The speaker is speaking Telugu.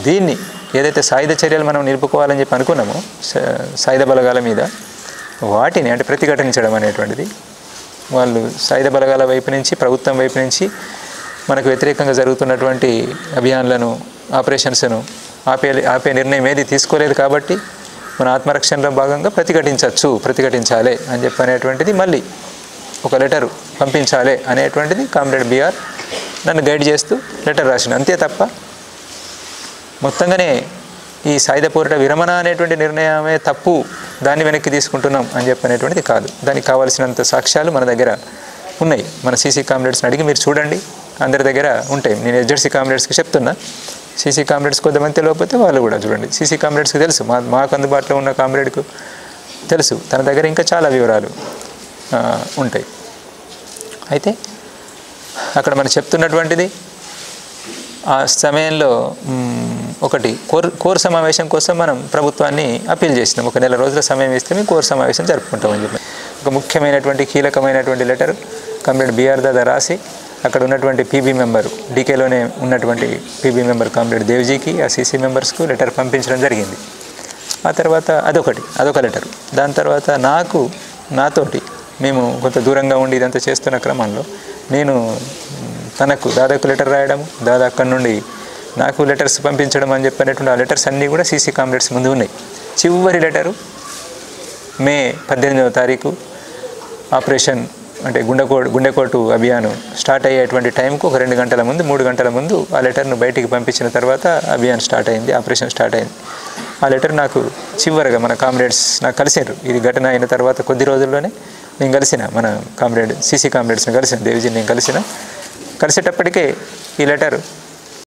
దీన్ని ఏదైతే సాయుధ చర్యలు మనం నిలుపుకోవాలని చెప్పి అనుకున్నామో సాయుధ బలగాల మీద, వాటిని అంటే ప్రతిఘటించడం అనేటువంటిది, వాళ్ళు సాయుధ బలగాల వైపు నుంచి, ప్రభుత్వం వైపు నుంచి మనకు వ్యతిరేకంగా జరుగుతున్నటువంటి అభియాన్లను, ఆపరేషన్స్ను ఆపే నిర్ణయం ఏది తీసుకోలేదు. కాబట్టి మన ఆత్మరక్షణలో భాగంగా ప్రతిఘటించాలి అని చెప్పి అనేటువంటిది, మళ్ళీ ఒక లెటర్ పంపించాలి అనేటువంటిది కామ్రేడ్ బిఆర్ నన్ను గైడ్ చేస్తూ లెటర్ రాసిన. అంతే తప్ప మొత్తంగానే ఈ సాయుధ పోరాట విరమణ అనేటువంటి నిర్ణయమే తప్పు, దాన్ని వెనక్కి తీసుకుంటున్నాం అని చెప్పనేటువంటిది కాదు. దానికి కావాల్సినంత సాక్ష్యాలు మన దగ్గర ఉన్నాయి. మన సీసీ కామ్రేడ్స్ని అడిగి మీరు చూడండి, అందరి దగ్గర ఉంటాయి. నేను ఎస్జెడ్సీ కామ్రేడ్స్కి చెప్తున్నా, సీసీ కామ్రేడ్స్ కొంతమంది తెలియకపోతే వాళ్ళు కూడా చూడండి. సీసీ కామ్రేడ్స్కి తెలుసు, మాకు అందుబాటులో ఉన్న కామ్రేడ్కు తెలుసు, తన దగ్గర ఇంకా చాలా వివరాలు ఉంటాయి. అయితే అక్కడ మనం చెప్తున్నటువంటిది, ఆ సమయంలో ఒకటి కోర్ సమావేశం కోసం మనం ప్రభుత్వాన్ని అప్పీల్ చేసినాం. ఒక నెల రోజుల సమయం ఇస్తే మేము కోర్ సమావేశం జరుపుకుంటామని చెప్పి ఒక ముఖ్యమైనటువంటి కీలకమైనటువంటి లెటర్ కామ్రేడ్ బిఆర్ దాదా రాసి, అక్కడ ఉన్నటువంటి పీబీ మెంబరు, డీకేలోనే ఉన్నటువంటి పీబీ మెంబర్ కామ్రేడ్ దేవ్జీకి, ఆ సీసీ మెంబర్స్కు లెటర్ పంపించడం జరిగింది. ఆ తర్వాత అదొక లెటర్. దాని తర్వాత నాతోటి మేము కొంత దూరంగా ఉండి ఇదంతా చేస్తున్న క్రమంలో నేను తనకు దాదాకు లెటర్ రాయడము, దాదా అక్కడి నుండి నాకు లెటర్స్ పంపించడం అని చెప్పినటువంటి ఆ లెటర్స్ అన్నీ కూడా సీసీ కామ్రేడ్స్ ముందు ఉన్నాయి. చివరి లెటరు మే 18వ తారీఖు ఆపరేషన్ అంటే గుండెకోటు అభియాను స్టార్ట్ అయ్యేటువంటి టైంకు ఒక 2 గంటల ముందు 3 గంటల ముందు ఆ లెటర్ను బయటికి పంపించిన తర్వాత అభియాన్ స్టార్ట్ అయింది, ఆపరేషన్ స్టార్ట్ అయింది. ఆ లెటర్ నాకు చివరిగా మన కామ్రేడ్స్ నాకు కలిసారు. ఇది ఘటన అయిన తర్వాత కొద్ది రోజుల్లోనే నేను కలిసిన మన సీసీ కామ్రేడ్స్ని కలిసిన, దేవిజీని నేను కలిసేటప్పటికే ఈ లెటర్